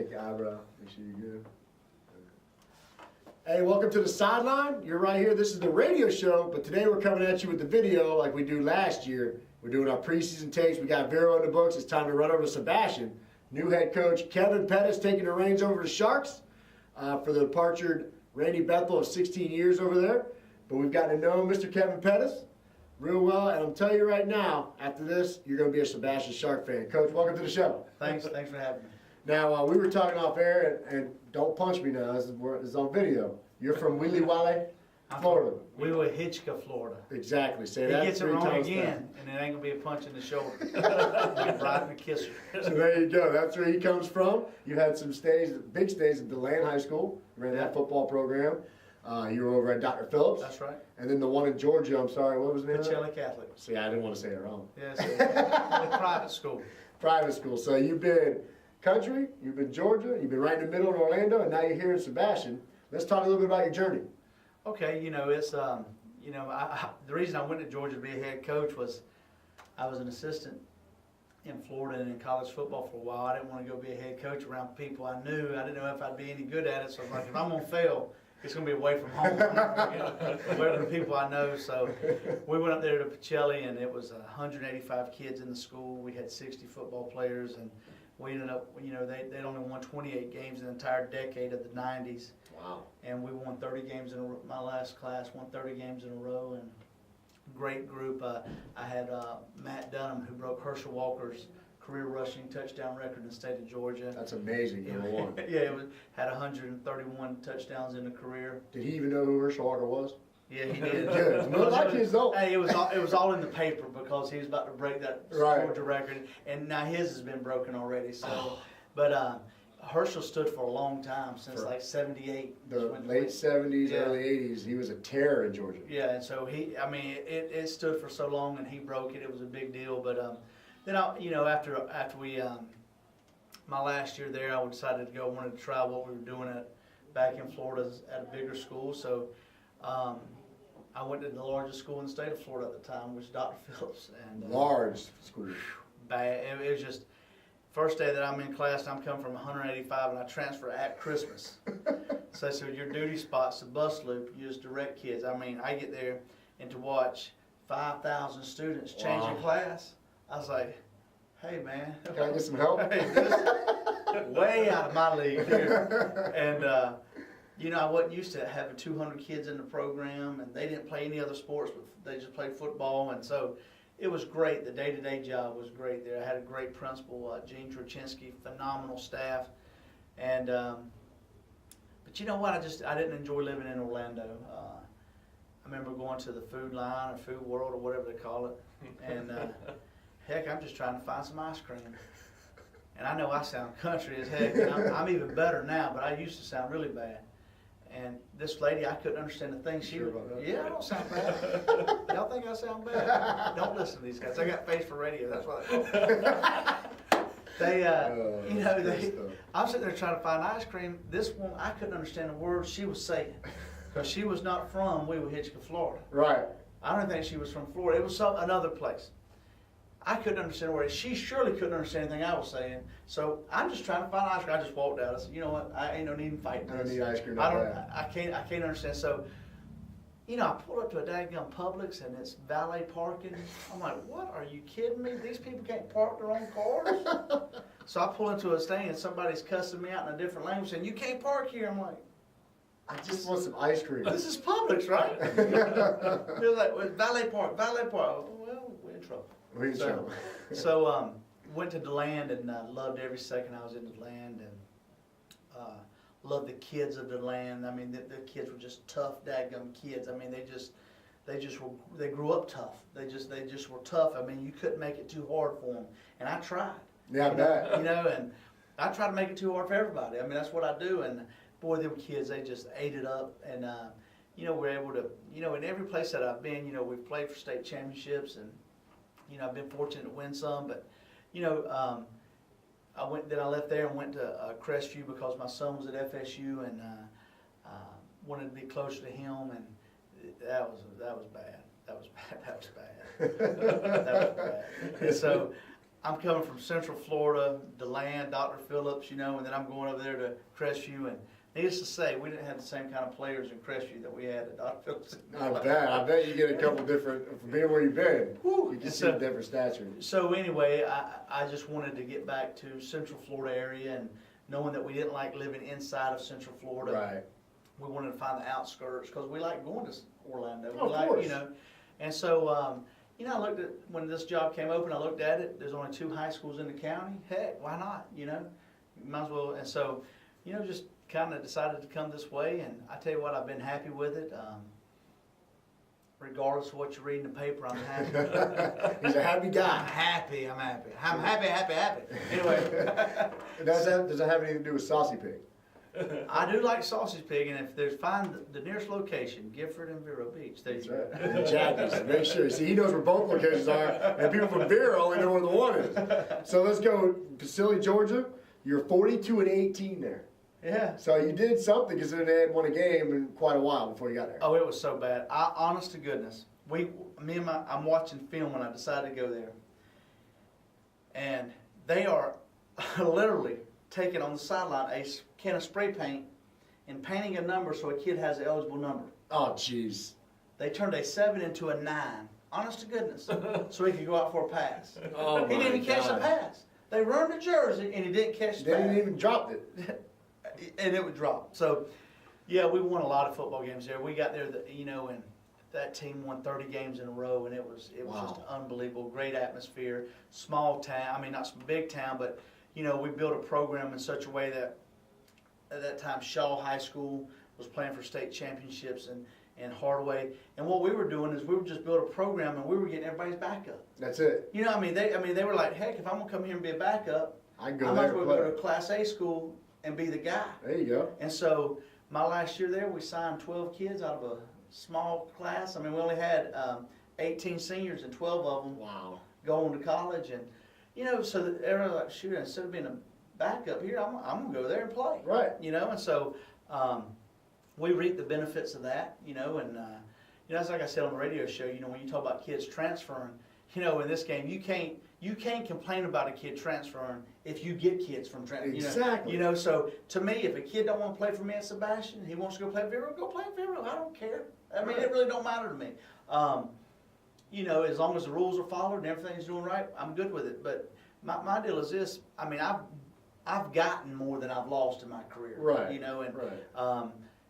check your eyebrow, make sure you're good. Hey, welcome to the sideline. You're right here. This is the radio show, but today we're coming at you with the video like we do last year. We're doing our preseason tapes. We got Vero in the books. It's time to run over to Sebastian. New head coach Kevin Pettis taking the reins over the Sharks for the departured Randy Bethel of 16 years over there. But we've gotten to know Mr. Kevin Pettis real well, and I'm telling you right now, after this, you're going to be a Sebastian Shark fan. Coach, welcome to the show. Thanks for having me. Now, we were talking off air, and don't punch me now, this is on video. You're from Wheelie Wally, Florida. We were Hitchcock, Florida. Exactly. Say he that gets it 3 wrong times again, fast. and it ain't going to be a punch in the shoulder. It'll be right in the kisser. So there you go. That's where he comes from. You had some stays, big stays at DeLand High School. You ran that football program. You were over at Dr. Phillips. That's right. And then the one in Georgia, I'm sorry, what was the name? Pacelli Catholic. See, I didn't want to say it wrong. Yes, a private school. Private school. So you've been country, you've been Georgia, you've been right in the middle in Orlando, and now you're here in Sebastian. Let's talk a little bit about your journey. Okay, it's the reason I went to Georgia to be a head coach was I was an assistant in Florida and in college football for a while. I didn't want to go be a head coach around people I knew. I didn't know if I'd be any good at it, so I was like, if I'm going to fail, it's going to be away from home. I'm not gonna get away from the people I know. So we went up there to Pacelli, and it was 185 kids in the school. We had 60 football players, and we ended up, they'd only won 28 games in the entire decade of the 90s. Wow. And we won 30 games in a row. My last class won 30 games in a row, and great group. I had Matt Dunham, who broke Herschel Walker's career rushing touchdown record in the state of Georgia. That's amazing, number one. Yeah, had 131 touchdowns in a career. Did he even know who Herschel Walker was? Yeah, he did. Good. No, like his though. Hey, it was all in the paper because he was about to break that Georgia record, and now his has been broken already. So, but Herschel stood for a long time, since like '78. The late '70s, early '80s. He was a terror in Georgia. Yeah, and so it stood for so long, and he broke it. It was a big deal. But then after we my last year there, I decided to go. Wanted to try what we were doing back in Florida at a bigger school. So I went to the largest school in the state of Florida at the time, which was Dr. Phillips. And large school. Bad. It was just first day that I'm in class, and I'm coming from 185, and I transfer at Christmas. So your duty spot's the bus loop. You just direct kids. I get there, and to watch 5,000 students change a class, I was like, hey, man. Can I get some help? Hey, this is way out of my league here. And, I wasn't used to having 200 kids in the program, and they didn't play any other sports, but they just played football. And so it was great. The day-to-day job was great there. I had a great principal, Gene Trochinsky, phenomenal staff. And, but you know what? I didn't enjoy living in Orlando. I remember going to the Food Line or Food World or whatever they call it. And heck, I'm just trying to find some ice cream. And I know I sound country as heck. And I'm even better now, but I used to sound really bad. And this lady, I couldn't understand the thing she was. Yeah, I don't sound bad. Y'all think I sound bad? Don't listen to these guys. I got face for radio. That's what they I'm sitting there trying to find ice cream. This woman, I couldn't understand the words she was saying because she was not from Hitchcock, Florida. Right. I don't think she was from Florida. It was another place. I couldn't understand words. She surely couldn't understand anything I was saying. So I'm just trying to find ice cream. I just walked out. I said, you know what? I ain't no need to fight this. I don't need ice cream. I can't understand. So, I pulled up to a daggum Publix, and it's valet parking. I'm like, what? Are you kidding me? These people can't park their own cars? So I pull into a stand, and somebody's cussing me out in a different language, saying, you can't park here. I'm like, I just want some ice cream. This is Publix, right? They're like, well, valet park. Well, we're in trouble. So went to DeLand, and loved every second I was in DeLand, and loved the kids of DeLand. The kids were just tough, daggum kids. They grew up tough. They just were tough. You couldn't make it too hard for them, and I tried. Yeah, I bet. And I try to make it too hard for everybody. That's what I do, and boy, them kids, they just ate it up, and we're able to, in every place that I've been, we've played for state championships, and I've been fortunate to win some, but I left there and went to Crestview because my son was at FSU, and wanted to be closer to him, and that was bad. That was bad. And so I'm coming from Central Florida, DeLand, Dr. Phillips, you know, and then I'm going over there to Crestview. And needless to say, we didn't have the same kind of players in Crestview that we had at Dr. Phillips. I bet you get a couple different, from being where you've been, Whew. you can And see the different stature. So anyway, I just wanted to get back to Central Florida area, and knowing that we didn't like living inside of Central Florida. Right. We wanted to find the outskirts because we like going to Orlando. Oh, we of like, course. you know, and so, you know, I looked at, when this job came open, I looked at it, there's only 2 high schools in the county. Heck, why not, you know? Might as well, and so, you know, just kind of decided to come this way, and I tell you what, I've been happy with it. Regardless of what you read in the paper, I'm happy. He's a happy I'm guy. happy, I'm happy. I'm happy. Anyway. Does that have anything to do with Saucy Pig? I do like sausage pig, and if there's find the nearest location, Gifford and Vero Beach. There you That's go. right. And Jackie's. Make sure. See, he knows where both locations are, and people from Vero only know where the one is. So let's go, Vasili, Georgia. You're 42-18 there. Yeah. So you did something, considering they hadn't won a game in quite a while before you got there. Oh, it was so bad. Honest to goodness, I'm watching film when I decided to go there, and they are literally taking on the sideline a can of spray paint and painting a number so a kid has an eligible number. Oh, jeez. They turned a 7 into a 9. Honest to goodness, so he could go out for a pass. Oh, He didn't even catch the pass. They run the jersey and he didn't catch the They pass. didn't even drop it. And it would drop. So, yeah, we won a lot of football games there. We got there, you know, and that team won 30 games in a row, and it was Wow. just unbelievable. Great atmosphere, small town. I mean, not some big town, but you know, we built a program in such a way that at that time Shaw High School was playing for state championships and Hardaway. And what we were doing is we were just built a program, and we were getting everybody's backup. That's it. You know, they were like, heck, if I'm gonna come here and be a backup, I I go might there as well and go play. to a Class A school and be the guy. There you go. And so my last year there, we signed 12 kids out of a small class. I mean, we only had 18 seniors, and 12 of them Wow. going to college. And, you know, so that everybody like, shoot, instead of being a backup here, I'm going to go there and play. Right. You know, and so we reap the benefits of that, you know, and, you know, it's like I said on the radio show, you know, when you talk about kids transferring, you know, in this game, you can't complain about a kid transferring if you get kids from transferring. Exactly. You know, so to me, if a kid don't want to play for me at Sebastian, he wants to go play at Vero, go play at Vero. I don't care. I mean, it really don't matter to me. You know, as long as the rules are followed and everything's doing right, I'm good with it. But my deal is this. I mean, I've gotten more than I've lost in my career. Right. You know, and Right.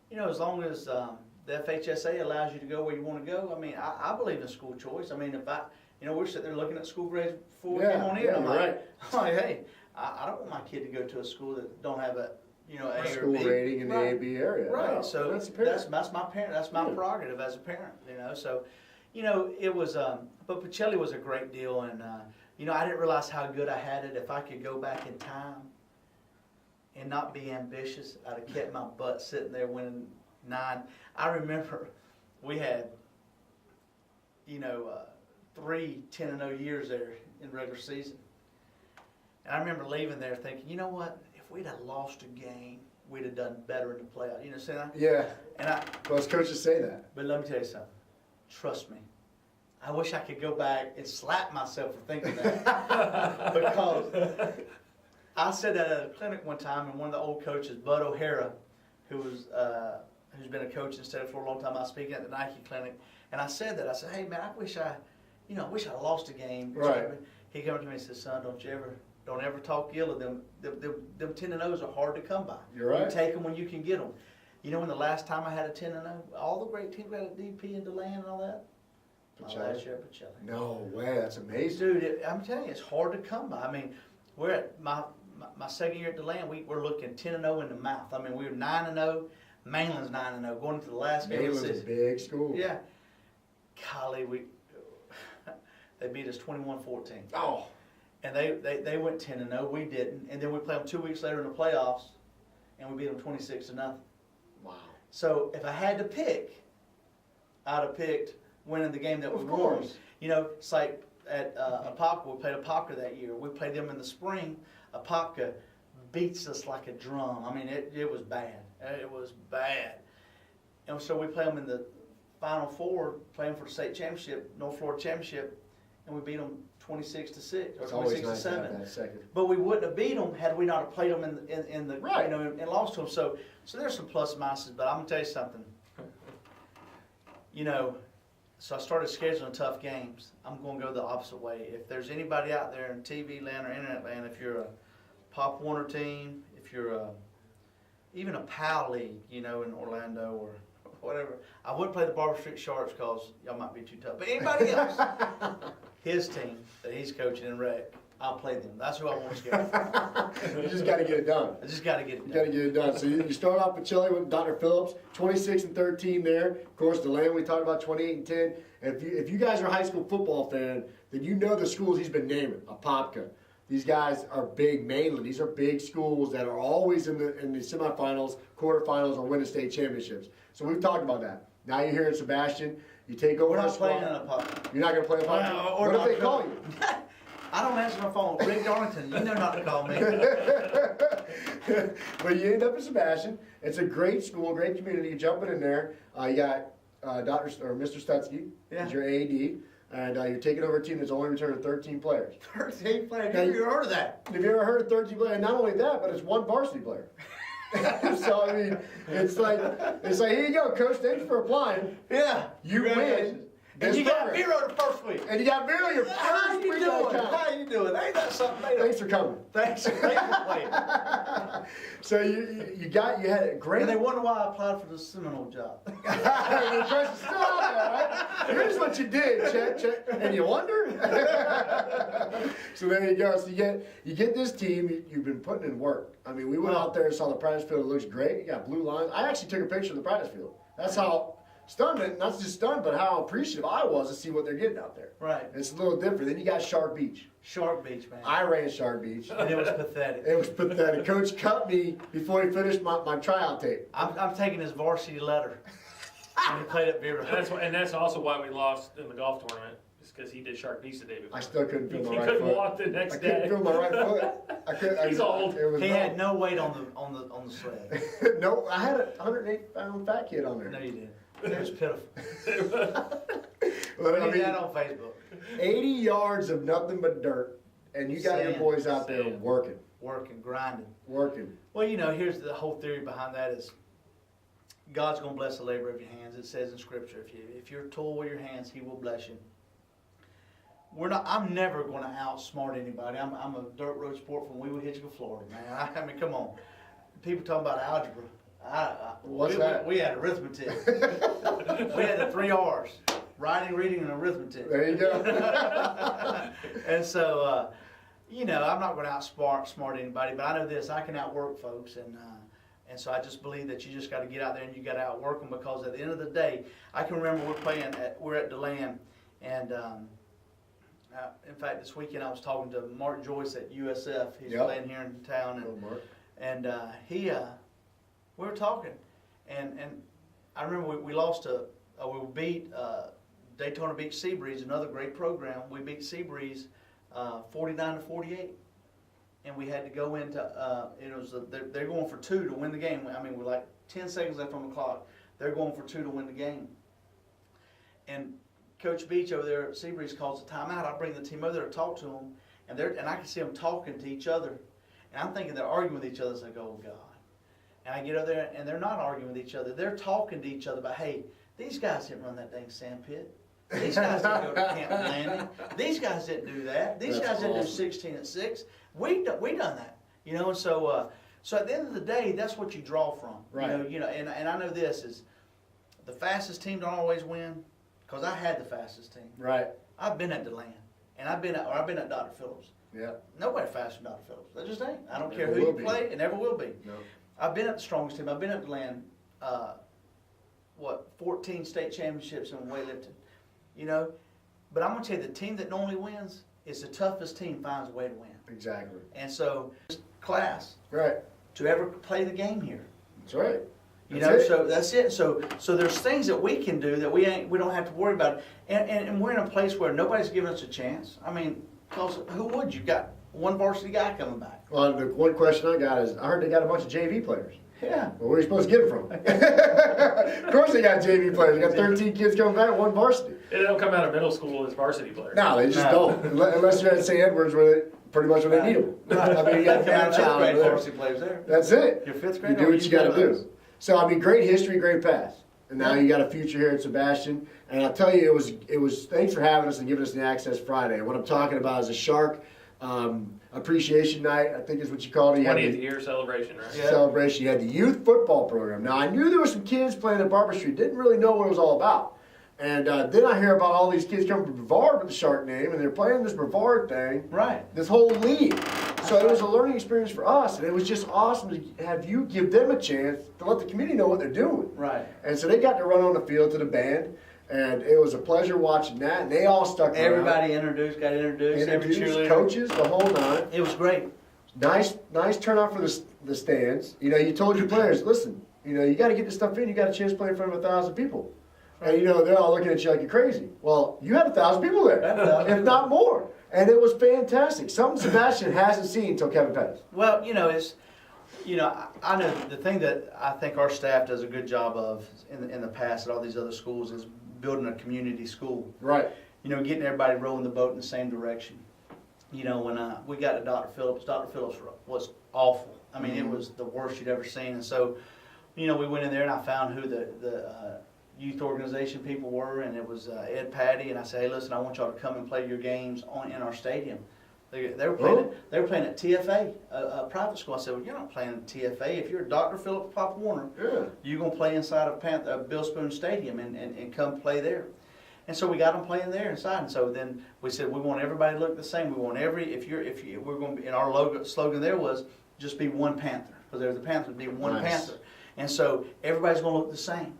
you know, as long as the FHSA allows you to go where you want to go, I mean, I believe in school choice. I mean, you know, we're sitting there looking at school grades before we came on here. Yeah, I'm you're like, right. I'm like, hey, I don't want my kid to go to a school that don't have a, you know, A or School B. rating in the Right. A-B area. Right. No, So that's apparent. that's my parent. That's my Yeah. prerogative as a parent. You know. So, you know, it was. But Pacelli was a great deal, and you know, I didn't realize how good I had it. If I could go back in time and not be ambitious, I'd have kept my butt sitting there winning 9. I remember we had, you know, 3 10-0 years there in regular season. And I remember leaving there thinking, you know what? If we'd have lost a game, we'd have done better in the playoffs. You know what I'm saying? Yeah. And Most coaches say that. but let me tell you something. Trust me. I wish I could go back and slap myself for thinking that. Because I said that at a clinic one time, and one of the old coaches, Bud O'Hara, who's been a coach instead for a long time, I was speaking at the Nike clinic, and I said that. I said, hey man, I wish I lost a game. Right. He came to me and said, son, don't ever talk ill of them. Them 10-0s are hard to come by. You're right. You take them when you can get them. You know when the last time I had a 10-0, all the great teams had a DP and DeLand and all that. My Pacelli? last year at Pacelli. No way. That's amazing. Dude, I'm telling you, it's hard to come by. I mean, we're at my second year at DeLand. We're looking 10-0 in the mouth. I mean, we were 9-0. Mainland's 9-0 going into the last game of the Mainland's a season. big school. Yeah. Golly, they beat us 21-14. Oh. And they went 10-0. We didn't. And then we played them 2 weeks later in the playoffs, and we beat them 26-0. Wow. So if I had to pick, I'd have picked winning the game that we Of won. course. You know, it's like at Apopka, we played Apopka that year. We played them in the spring. Apopka beats us like a drum. I mean, it was bad. It was bad. And so we play them in the Final Four, playing for the state championship, North Florida championship, and we beat them 26-6 or It's always 26 nice to to have 7. that second. But we wouldn't have beat them had we not have played them in the Right. and lost to them. So there's some plus and minuses. But I'm gonna tell you something. So I started scheduling tough games. I'm going to go the opposite way. If there's anybody out there in TV land or internet land, if you're a Pop Warner team, if you're even a PAL league, in Orlando or whatever, I wouldn't play the Barber Street Sharks because y'all might be too tough. But anybody else, his team that he's coaching in rec, I'll play them. That's who I want to schedule. You just got to get it done. I just got to get it You done. got to get it done. So you start off with Chile with Dr. Phillips, 26-13 there. Of course, DeLand, we talked about 28-10. If you guys are a high school football fan, then you know the schools he's been naming. Apopka. These guys are big mainly. These are big schools that are always in the semifinals, quarterfinals, or winning state championships. So we've talked about that. Now you're here in Sebastian. You take over. We're not the squad. playing in a pop. You're not going to play Apopka? Or What if not they call really. you? I don't answer my phone. Rick Darlington, you know not to call me. But you end up in Sebastian. It's a great school, great community. You're jumping in there. You got Mr. Stutzky as your AD, and you're taking over a team that's only returned 13 players. 13 players. Now, Have you heard of that? Have you ever heard of 13 players? And not only that, but it's one varsity player. So I mean, it's like here you go, coach. Thanks for applying. Yeah. You win. And you got Vero the first week. And you got Vero your How first you week doing? on account. How you doing? Ain't that something? Thanks for coming. Thanks for playing. So you had a great. And they wonder why I applied for the Seminole job. The question's still out there, right? Here's what you did, check. And you wonder? So there you go. So you get this team, you've been putting in work. I mean, we went out there and saw the practice field. It looks great. You got blue lines. I actually took a picture of the practice field. That's how stunned, not just stunned, but how appreciative I was to see what they're getting out there. Right. It's a little different. Then you got Shark Beach. Shark Beach, man. I ran Shark Beach. And it was pathetic. It was pathetic. Coach cut me before he finished my tryout tape. I'm taking his varsity letter. And he played at Vero. And that's also why we lost in the golf tournament. It's because he did Shark Beach the day before. I still couldn't feel my He right couldn't foot. walk the I next couldn't day. feel my right foot. He's old. It was He wrong. had no weight on the sled. No, I had a 108-pound fat kid on No, there. you didn't. It was pitiful. Well, We I need mean, that on Facebook. 80 yards of nothing but dirt, and you got your Sand. boys out there Sand. working. Grinding. Working. Well, here's the whole theory behind that is God's going to bless the labor of your hands. It says in Scripture, if you're tool with your hands, He will bless you. I'm never going to outsmart anybody. I'm a dirt road sport from Wee Wee Hitchcock, Florida, man. I mean, come on. People talking about algebra. What's that? We had arithmetic. We had the 3 R's: writing, reading, and arithmetic. There you go. And so, I'm not going to outsmart anybody, but I know this: I can outwork folks, and so I just believe that you just got to get out there and you got to outwork them, because at the end of the day, I can remember we're at DeLand, and in fact, this weekend I was talking to Mark Joyce at USF. He's playing here in town, and we were talking, and I remember we we beat Daytona Beach Seabreeze, another great program. We beat Seabreeze 49-48, and we had to go into they're going for 2 to win the game. I mean, we're like 10 seconds left on the clock. They're going for 2 to win the game, and Coach Beach over there at Seabreeze calls a timeout. I bring the team over there to talk to them, and I can see them talking to each other, and I'm thinking they're arguing with each other. It's like, oh God. And I get over there, and they're not arguing with each other. They're talking to each other about, hey, these guys didn't run that dang sand pit. These guys didn't go to Camp Landing. These guys didn't do that. These guys didn't do 16 at 6. We done that. And so at the end of the day, that's what you draw from. Right. And I know this is the fastest team don't always win, because I had the fastest team. Right. I've been at DeLand, and I've been at Dr. Phillips. Yeah. Nobody faster than Dr. Phillips. They just ain't. I don't care Never who you will be. play, and never will be. No. I've been at the strongest team. I've been at DeLand, 14 state championships in weightlifting, But I'm going to tell you, the team that normally wins is the toughest team finds a way to win. Exactly. And so, class Right. to ever play the game here. That's right. So that's it. So there's things that we can do that we don't have to worry about. And we're in a place where nobody's giving us a chance. I mean, because who would? You got one varsity guy coming back. Well, the one question I got is, I heard they got a bunch of JV players. Yeah. Well, where are you supposed to get it from? Of course they got JV players. They got 13 kids coming back, one varsity. They don't come out of middle school as varsity players. No, they just No. don't. Unless you're at St. Edwards, where they pretty much when they need them. I mean, you got Come out of fifth child grade over there. varsity players there. That's it. Your fifth You grade. do or what you got to go those? do. So I mean, great history, great past, and now you got a future here at Sebastian. And I'll tell you, it was. Thanks for having us and giving us the Access Friday. What I'm talking about is a Shark appreciation night. I think is what you called it. You had 20th the year celebration, right? Yeah. celebration. You had the youth football program. Now I knew there were some kids playing at Barber Street. Didn't really know what it was all about. And then I hear about all these kids coming from Brevard with the Shark name, and they're playing this Brevard thing. Right. This whole league. So it was a learning experience for us, and it was just awesome to have you give them a chance to let the community know what they're doing. Right. And so they got to run on the field to the band, and it was a pleasure watching that. And they all stuck around. Everybody got introduced. Every cheerleader. Coaches, the whole nine. It was great. Nice turnout for the stands. You know, you told your players, listen, you know, you got to get this stuff in. You got a chance to play in front of 1,000 people. And you know, they're all looking at you like you're crazy. Well, you had 1,000 people there, if not more. And it was fantastic. Something Sebastian hasn't seen until Kevin Pettis. Well, you know, I know the thing that I think our staff does a good job of in the past at all these other schools is building a community school. Right. You know, getting everybody rowing the boat in the same direction. You know, when we got to Dr. Phillips was awful. I mean, it was the worst you'd ever seen. And so, you know, we went in there and I found who the youth organization people were, and it was Ed Patty, and I said, hey, listen, I want y'all to come and play your games in our stadium. They were playing at TFA, a private school. I said, well, you're not playing at TFA. If you're Dr. Phillips Pop Warner, you're going to play inside of Bill Spoon Stadium and come play there. And so we got them playing there inside. And so then we said, we want everybody to look the same. We want we're going to be, and our slogan there was just be one Panther, because there's the Panther, be one Panther. And so everybody's going to look the same.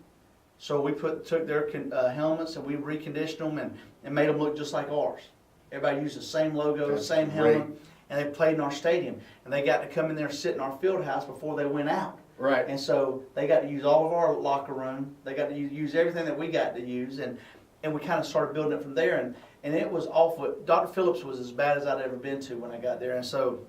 So we took their helmets and we reconditioned them and made them look just like ours. Everybody used the same logo, the same helmet, and they played in our stadium. And they got to come in there and sit in our field house before they went out. Right. And so they got to use all of our locker room. They got to use everything that we got to use, and we kind of started building it from there. And it was awful. Dr. Phillips was as bad as I'd ever been to when I got there. And so,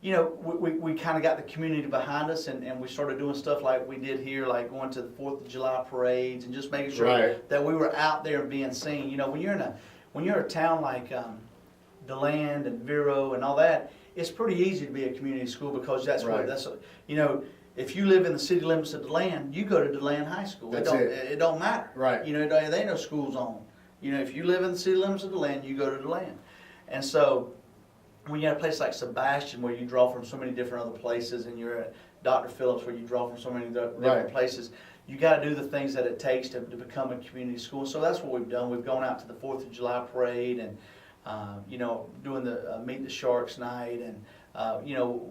you know, we kind of got the community behind us, and we started doing stuff like we did here, like going to the 4th of July parades and just making sure that we were out there and being seen. You know, when you're a town like DeLand and Vero and all that, it's pretty easy to be a community school because you know, if you live in the city limits of DeLand, you go to DeLand High School. It don't matter. Right. You know, there ain't no school zone. You know, if you live in the city limits of DeLand, you go to DeLand. And so when you have a place like Sebastian where you draw from so many different other places, and you're at Dr. Phillips where you draw from so many different places, you got to do the things that it takes to become a community school. So that's what we've done. We've gone out to the 4th of July parade and, you know, doing the Meet the Sharks night. And, you know,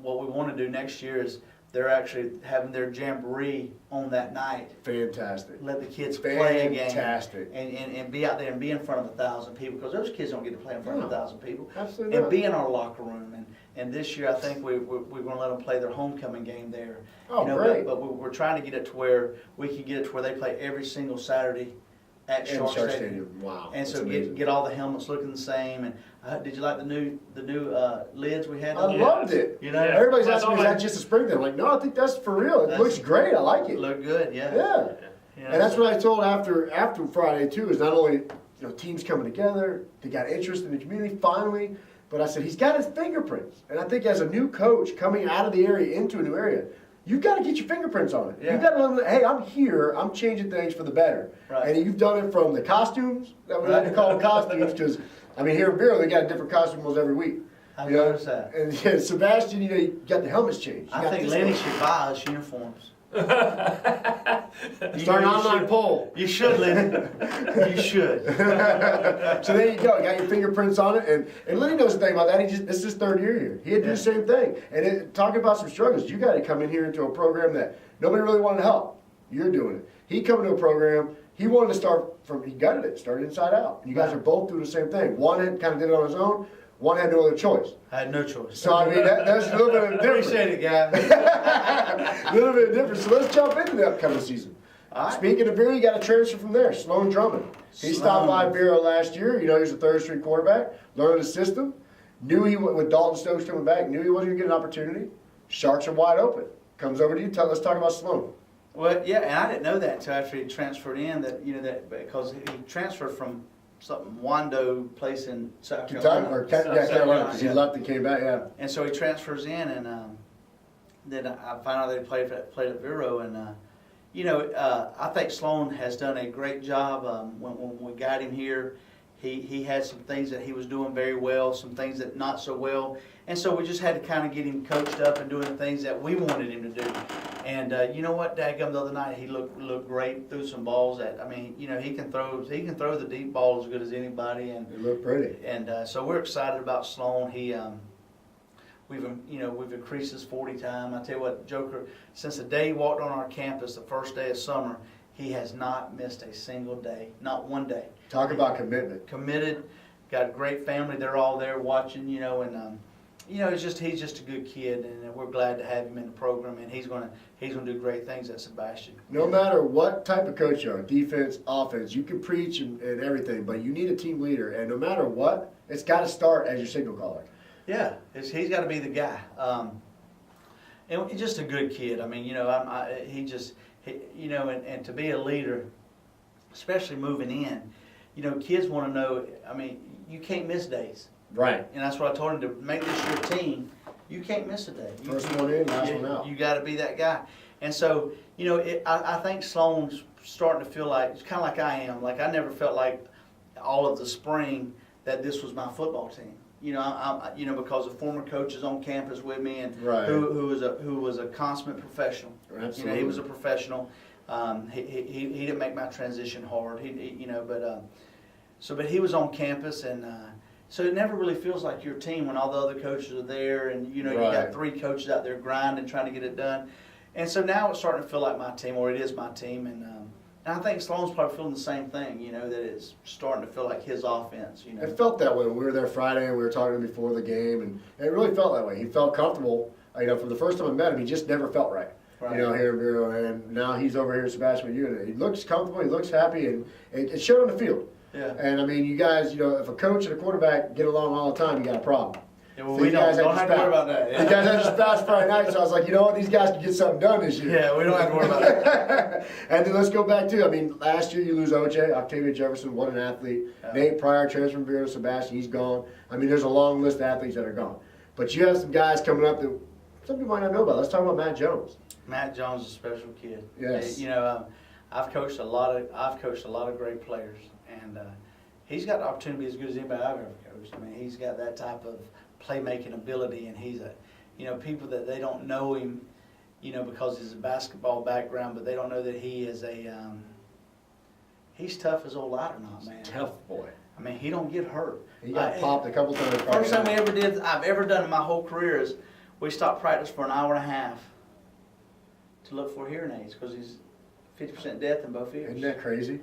what we want to do next year is they're actually having their jamboree on that night. Fantastic. Let the kids play a game. Fantastic. And be out there and be in front of 1,000 people, because those kids don't get to play in front of 1,000 people. Absolutely. And be in our locker room. And this year I think we're going to let them play their homecoming game there. Oh, you know, great. But we're trying to get it to where we can get it to where they play every single Saturday at Shark Stadium. Wow. And so get all the helmets looking the same. And did you like the new lids we had? I loved it. You know, everybody's asking me, is that just a spring thing? I'm like, no, I think that's for real. It looks great. I like it. Look good, yeah. Yeah. You know, And that's what I told after Friday too. Is not only teams coming together, they got interest in the community finally. But I said he's got his fingerprints, and I think as a new coach coming out of the area into a new area, you've got to get your fingerprints on it. Yeah. You've got to let them, hey, I'm here, I'm changing things for the better. Right. And you've done it from the costumes, that we like to call them costumes, because, I mean, here in Vero, they got a different costume almost every week. I noticed that. And yeah, Sebastian, you got the helmets changed. I think Lenny should buy us uniforms. Start an online poll. You should, Lenny. You should. So there you go. Got your fingerprints on it, and Lenny knows the thing about that. This is his 3rd year here. He had to do the same thing. And talking about some struggles, you got to come in here into a program that nobody really wanted to help. You're doing it. He come into a program. He wanted to start from. He gutted it. Started inside out. And you guys are both doing the same thing. One kind of did it on his own. One had no other choice. I had no choice. So, I mean, that's a little bit of a difference. Appreciate it, guys. A little bit different. So let's jump into the upcoming season. Right. Speaking of Vero, you got a transfer from there, Sloan Drummond. He stopped by Vero last year. You know, he was a 3rd-string quarterback, learned the system, knew with Dalton Stokes coming back, knew he wasn't going to get an opportunity. Sharks are wide open. Comes over to you. Let's talk about Sloan. Well, yeah, and I didn't know that until after he transferred in. That because he transferred from something Wando place in South Carolina. Carolina, because he left and came back. Yeah. And so he transfers in, and then I found out they played at Vero, and I think Sloan has done a great job. When we got him here, he had some things that he was doing very well, some things that not so well, and so we just had to kind of get him coached up and doing the things that we wanted him to do. And you know what, dadgum, the other night he looked great, threw some balls that, I mean, he can throw the deep ball as good as anybody, and They look pretty. And so we're excited about Sloan. We've increased his 40 time. I tell you what, Joker, since the day he walked on our campus, the first day of summer, he has not missed a single day, not one day. Talk about commitment. Committed, got a great family. They're all there watching, and he's just a good kid, and we're glad to have him in the program, and he's gonna do great things at Sebastian. No matter what type of coach you are, defense, offense, you can preach and everything, but you need a team leader, and no matter what, it's got to start as your signal caller. Yeah, he's got to be the guy, and he's just a good kid. I mean, and to be a leader, especially moving in, kids want to know. I mean, you can't miss days. Right. And that's what I told him, to make this your team. You can't miss a day. First one in, last one out. You got to be that guy. And so, I think Sloan's starting to feel like, it's kind of like I am. Like, I never felt like all of the spring that this was my football team. Because the former coach is on campus with me, and right. who was a consummate professional. Absolutely. He was a professional. He didn't make my transition hard. But he was on campus, and so it never really feels like your team when all the other coaches are there, and you got 3 coaches out there grinding, trying to get it done. And so now it's starting to feel like my team, or it is my team, and I think Sloan's probably feeling the same thing, that it's starting to feel like his offense, It felt that way when we were there Friday and we were talking before the game, and it really felt that way. He felt comfortable. From the first time I met him, he just never felt right. Here in Vero, and now he's over here in Sebastian with you, and he looks comfortable, he looks happy, and it showed on the field. Yeah. And I mean, you guys, if a coach and a quarterback get along all the time, you got a problem. Yeah, well, we don't have to worry about that. You guys had just fast Friday night, so I was like, these guys can get something done this year. Yeah, we don't have to worry about that. And then let's go back to, last year you lose OJ, Octavia Jefferson, what an athlete. Yeah. Nate Pryor, transfer from Vero to Sebastian, he's gone. There's a long list of athletes that are gone. But you have some guys coming up that some people might not know about. Let's talk about Matt Jones. Matt Jones is a special kid. Yes. I've coached a lot of great players, and he's got the opportunity to be as good as anybody I've ever coached. He's got that type of playmaking ability, and he's people that they don't know him, because he's a basketball background, but they don't know that he is he's tough as old Louderknot, man. Tough boy. He don't get hurt. He got popped a couple times. First time I've ever done in my whole career is we stopped practice for an hour and a half to look for hearing aids, because he's 50% deaf in both ears. Isn't that crazy?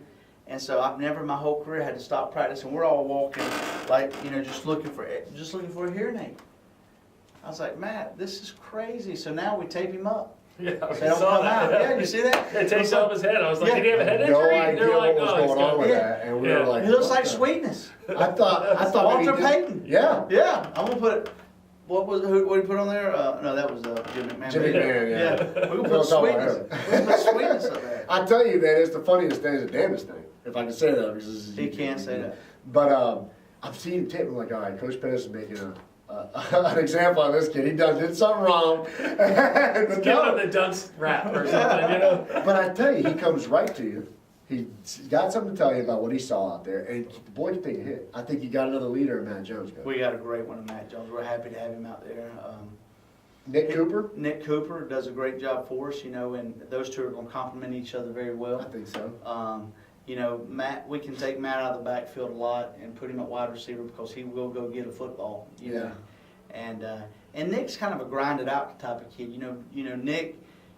And so I've never in my whole career had to stop practice, and we're all walking just looking for a hearing aid. I was like, Matt, this is crazy. So now we tape him up. Yeah, So they don't come out. Yeah, you see that? It takes off his head. I was like, Yeah. did he have a head injury? No And idea they're like, what was he's going got on with Yeah. that, and we Yeah. were like, He looks what like the- Sweetness. I thought maybe Walter he did- Payton. Yeah. Yeah, I'm gonna put. What did he put on there? No, that was Jim McMahon. Jimmy McMahon, yeah. We're gonna Don't put talk about Sweetness. We're gonna put Sweetness up there. I tell you, man, it's the funniest thing, it's the damnest thing, if I can say that. Because this is He can't say that. But I've seen him tape. I'm like, all right, Coach Pettis is making an example of this kid. He did something wrong. But Give him the dunce rap or something, But I tell you, he comes right to you. He's got something to tell you about what he saw out there, and the boy can take a hit. I think you got another leader in Matt Jones. We got a great one in Matt Jones. We're happy to have him out there. Nick Cooper? Nick Cooper does a great job for us, and those two are going to complement each other very well. I think so. Matt, we can take Matt out of the backfield a lot and put him at wide receiver because he will go get a football. You know? And Nick's kind of a grinded out type of kid. Nick.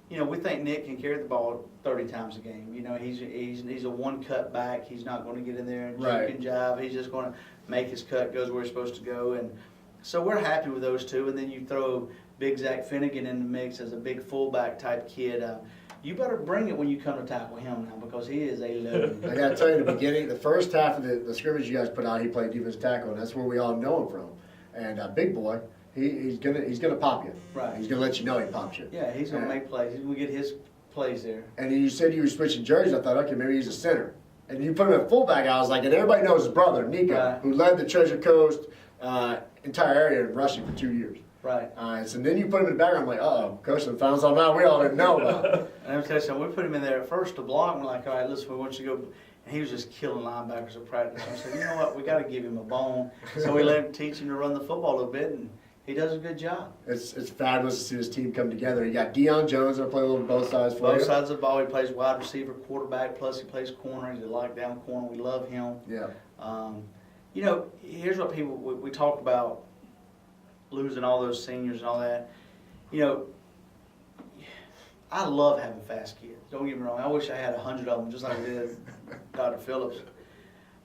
We think Nick can carry the ball 30 times a game. He's a one cut back. He's not going to get in there and juke and jive. He's just going to make his cut, goes where he's supposed to go. And so we're happy with those two. And then you throw Big Zach Finnegan in the mix as a big fullback type kid. You better bring it when you come to tackle him now, because he is a load. I got to tell you, the first half of the scrimmage you guys put out, he played defensive tackle, and that's where we all know him from. And big boy, he's gonna pop you. Right. He's gonna let you know he pops you. Yeah, he's gonna make plays. He's gonna get his plays there. And then you said you were switching jerseys. I thought, okay, maybe he's a center. And you put him at fullback. I was like, and everybody knows his brother, Nico, Right. who led the Treasure Coast entire area in rushing for 2 years. Right. So then you put him in the background. I'm like, uh-oh, Coach done found something out we all didn't know about. And I'm telling you something, we put him in there at first to block, and we're like, all right, listen, we want you to go. And he was just killing linebackers at practice. I said, you know what, we got to give him a bone. So we let him teach him to run the football a little bit, and he does a good job. It's fabulous to see this team come together. You got Deion Jones that'll play a little both sides for you. Both sides of the ball. He plays wide receiver, quarterback, plus he plays corner. He's a lockdown corner. We love him. Yeah. You know, here's what we talk about losing all those seniors and all that. You know, I love having fast kids. Don't get me wrong. I wish I had 100 of them, just like I did Dr. Phillips.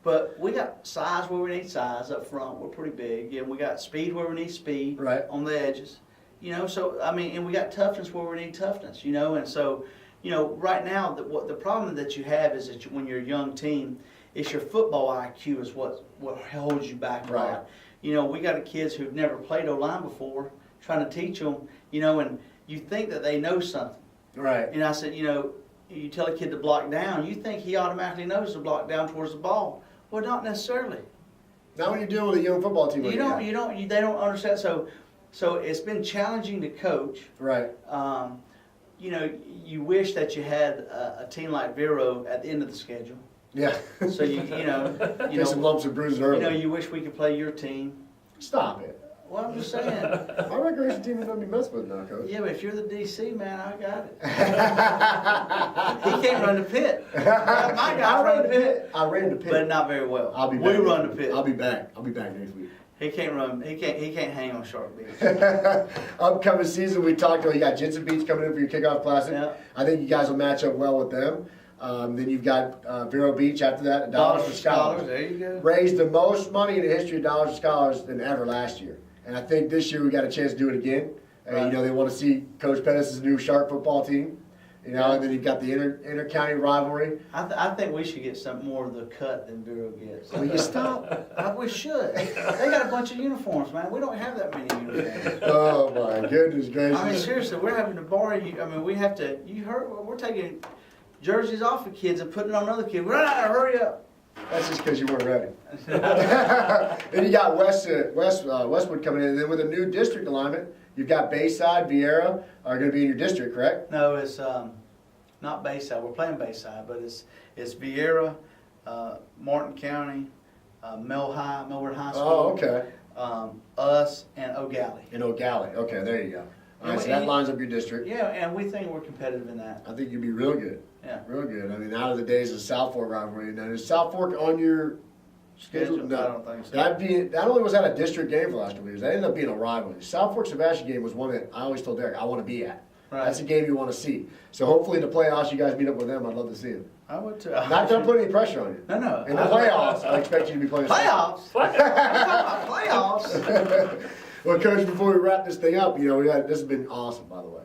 But we got size where we need size up front. We're pretty big. And we got speed where we need speed on the edges. You know, so, I mean, and we got toughness where we need toughness, you know. And so, you know, right now, the problem that you have is that when you're a young team, it's your football IQ is what holds you back a lot. You know, we got kids who've never played O-line before, trying to teach them, you know, and you think that they know something. Right. And I said, you know, you tell a kid to block down, you think he automatically knows to block down towards the ball. Well, not necessarily. Not when you're dealing with a young football team. They don't understand. So it's been challenging to coach. Right. You know, you wish that you had a team like Vero at the end of the schedule. Yeah. So you know, Get some lumps and bruises early. You know, you wish we could play your team. Stop it. Well, I'm just saying. My recreation team is going to be messed with now, Coach. Yeah, but if you're the DC, man, I got it. He can't run the pit. My guy ran the pit. I ran the pit. But not very well. I'll be back. We run the pit. I'll be back next week. He can't run. He can't hang on Shark Beach. Upcoming season, we talked about you got Jensen Beach coming in for your kickoff classic. Yeah. I think you guys will match up well with them. Then you've got Vero Beach after that, Dollars for Scholars. There you go. Raised the most money in the history of Dollars for Scholars than ever last year. And I think this year we got a chance to do it again. Right. You know, they want to see Coach Pettis' new Shark football team. You know, and then you've got the inter-county rivalry. I think we should get some more of the cut than Vero gets. Will you stop? We should. They got a bunch of uniforms, man. We don't have that many uniforms. Oh my goodness gracious! I mean, seriously, we're having to borrow you. I mean, we have to. You heard? We're taking jerseys off of kids and putting it on other kids. Run out! Hurry up! That's just because you weren't ready. Then you got Westwood coming in, and then with a new district alignment, you've got Bayside, Vieira are going to be in your district, correct? No, it's not Bayside. We're playing Bayside, but it's Vieira, Martin County, Millward High School. Oh, okay. Us and O'Galley. In O'Galley. Okay, there you go. All right, so And that lines up your district. Yeah, and we think we're competitive in that. I think you'll be real good. Yeah. Real good. I mean, out of the days of South Fork rivalry. Now, is South Fork on your schedule? I don't think so. That only was at a district game for the last 2 years. That ended up being a rivalry. South Fork Sebastian game was one that I always told Derek I want to be at. Right. That's a game you want to see. So hopefully in the playoffs you guys meet up with them. I'd love to see them. I would too. Not going to put any pressure on you. No. In the playoffs, I expect you to be playing. Playoffs? Playoffs? Well, Coach, before we wrap this thing up, you know, this has been awesome, by the way.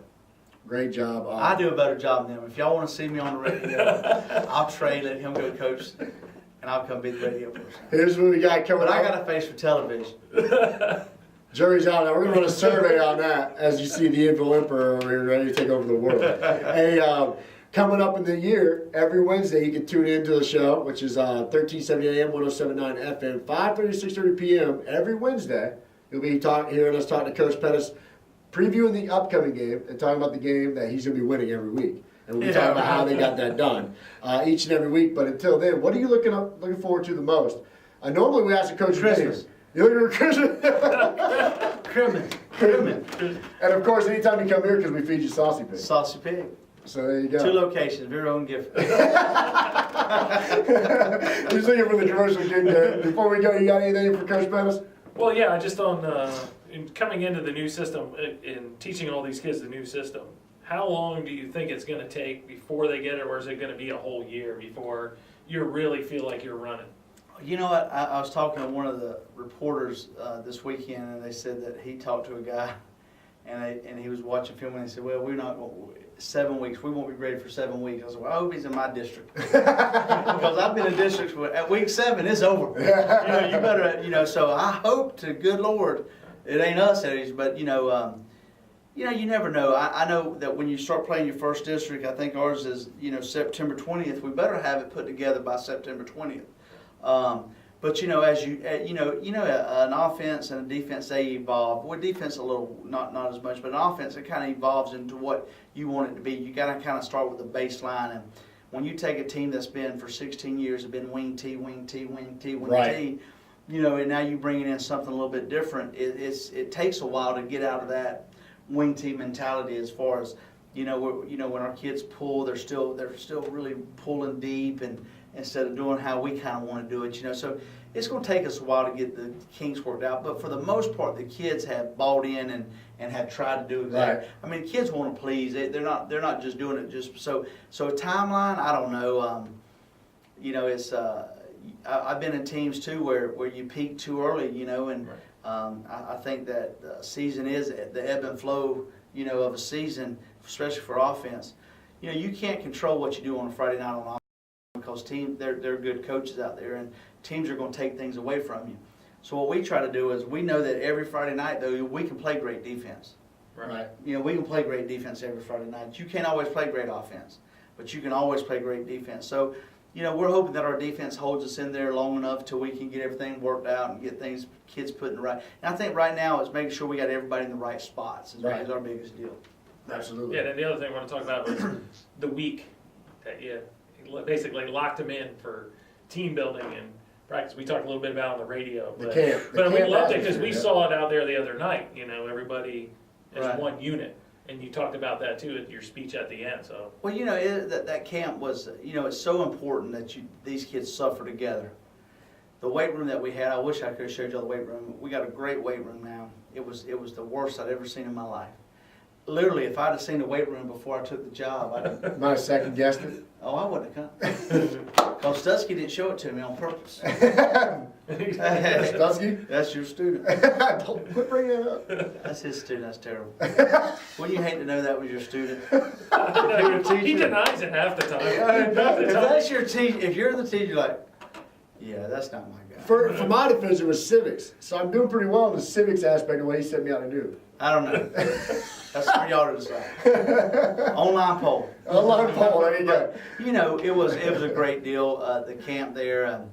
Great job. I do a better job than him. If y'all want to see me on the radio, I'll trade, let him go coach, and I'll come be the radio person. Here's what we got coming But up. I got a face for television. Jury's out now. We're going to run a survey on that as you see the Info Emperor over here ready to take over the world. Hey, coming up in the year, every Wednesday you can tune into the show, which is 1370 AM, 1079 FM, 5:30 to 6:30 PM every Wednesday. You'll be hearing us talk to Coach Pettis, previewing the upcoming game and talking about the game that he's going to be winning every week. And we'll be talking about how they got that done each and every week. But until then, what are you looking forward to the most? Normally we ask the coach Christmas. You're looking for Christmas? Crimin. And of course, anytime you come here, because we feed you saucy pig. Saucy pig. So there you go. 2 locations, Vero and Gifford. He's looking for the commercial gig there. Before we go, you got anything for Coach Pettis? Well, yeah, just on coming into the new system and teaching all these kids the new system, how long do you think it's going to take before they get it, or is it going to be a whole year before you really feel like you're running? You know what? I was talking to one of the reporters this weekend, and they said that he talked to a guy, and he was watching film, and he said, "Well, we're not going 7 weeks. We won't be ready for 7 weeks." I said, "Well, I hope he's in my district because I've been in districts where at week 7 it's over. You better, So I hope to good Lord It ain't us, but you know, you never know. I know that when you start playing your first district, I think ours is, September 20th. We better have it put together by September 20th. But as an offense and a defense, they evolve. Well, defense a little, not as much, but an offense, it kind of evolves into what you want it to be. You got to kind of start with the baseline. And when you take a team that's been for 16 years, have been wing T, wing T, wing T, wing T, and now you bringing in something a little bit different. It takes a while to get out of that wing T mentality as far as when our kids pull, they're still really pulling deep and instead of doing how we kind of want to do it, So it's going to take us a while to get the kinks worked out. But for the most part, the kids have bought in and have tried to do exactly. Right. I mean, kids want to please. They're not just doing it just so. So a timeline, I don't know. It's I've been in teams too where you peak too early, and I think that the season is the ebb and flow, of a season, especially for offense. You can't control what you do on a Friday night on offense. Because they're good coaches out there, and teams are going to take things away from you. So what we try to do is we know that every Friday night, though, we can play great defense. Right. We can play great defense every Friday night. You can't always play great offense, but you can always play great defense. So, we're hoping that our defense holds us in there long enough till we can get everything worked out and get kids put in the right. And I think right now it's making sure we got everybody in the right spots is our biggest deal. Absolutely. Yeah, and the other thing I want to talk about was the week that you basically locked them in for team building and practice. We talked a little bit about on the radio. But we loved it because we saw it out there the other night. Everybody is one unit. And you talked about that too at your speech at the end. So well, that camp was, it's so important that these kids suffer together. The weight room that we had, I wish I could have showed you the weight room. We got a great weight room now. It was the worst I'd ever seen in my life. Literally, if I'd have seen the weight room before I took the job, I'd Might have second guessed it. Oh, I wouldn't have come. Because Dusky didn't show it to me on purpose. Dusky? That's your student. Don't quit bringing it up. That's his student. That's terrible. Wouldn't you hate to know that was your student? he denies it half the time. If that's your teacher, if you're the teacher, you're like, yeah, that's not my guy. For my defense, it was civics. So I'm doing pretty well in the civics aspect of what he sent me out to do. I don't know. That's for y'all to decide. Online poll. Online poll, there you go. It was a great deal. The camp there,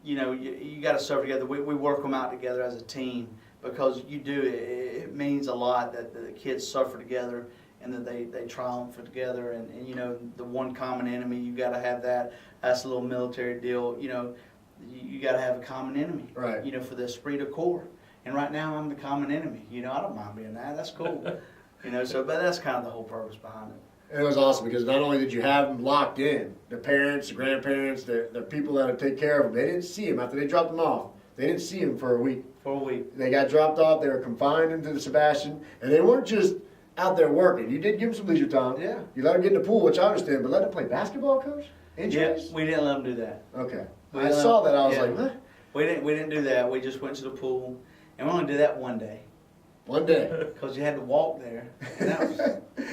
you got to serve together. We work them out together as a team because it means a lot that the kids suffer together and that they triumph together. And the one common enemy, you got to have that. That's a little military deal. You got to have a common enemy. Right. For the esprit de corps. And right now I'm the common enemy. I don't mind being that. That's cool. But that's kind of the whole purpose behind it. And it was awesome because not only did you have them locked in, the parents, the grandparents, the people that would take care of them, they didn't see them after they dropped them off. They didn't see them for a week. They got dropped off. They were confined into the Sebastian. And they weren't just out there working. You did give them some leisure time. Yeah. You let them get in the pool, which I understand, but let them play basketball, Coach? Injuries? Yeah, we didn't let them do that. Okay. I saw that. I was like, what? We didn't do that. We just went to the pool. And we only did that one day. One day. Because you had to walk there. And that was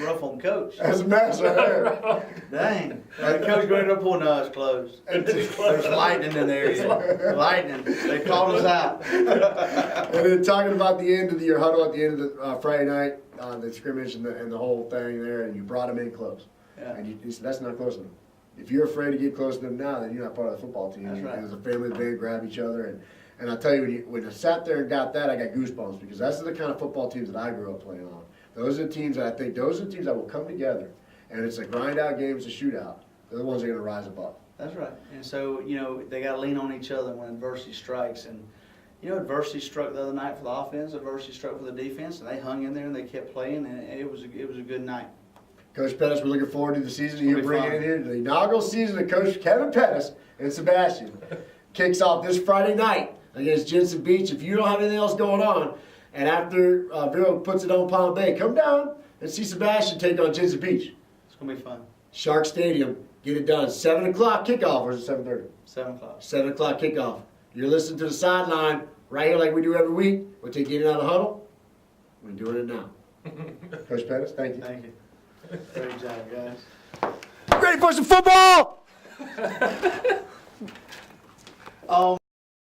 rough on Coach. That's a mess right there. Dang. The coach going to the pool, no, it's closed. There's lightning in there. Lightning. They called us out. And then talking about the end of your huddle at the end of the Friday night, the scrimmage and the whole thing there, and you brought them in close. Yeah. And you said, that's not close enough. If you're afraid to get close to them now, then you're not part of the football team. That's right. As a family band, grab each other. And I'll tell you, when I sat there and got that, I got goosebumps because that's the kind of football teams that I grew up playing on. Those are the teams that that will come together. And it's a grind-out game, it's a shootout. They're the ones that are going to rise above. That's right. And so, they got to lean on each other when adversity strikes. And, adversity struck the other night for the offense, adversity struck for the defense, and they hung in there and they kept playing, and it was a good night. Coach Pettis, we're looking forward to the season you're bringing in here. The inaugural season of Coach Kevin Pettis and Sebastian kicks off this Friday night against Jensen Beach. If you don't have anything else going on, and after Vero puts it on Palm Bay, come down and see Sebastian take on Jensen Beach. It's going to be fun. Shark Stadium, get it done. 7 o'clock kickoff, or is it 7:30? 7 o'clock. 7 o'clock kickoff. You're listening to the sideline right here like we do every week. We'll take you in and out of the huddle. We're doing it now. Coach Pettis, thank you. Thank you. Great job, guys. Ready for some football?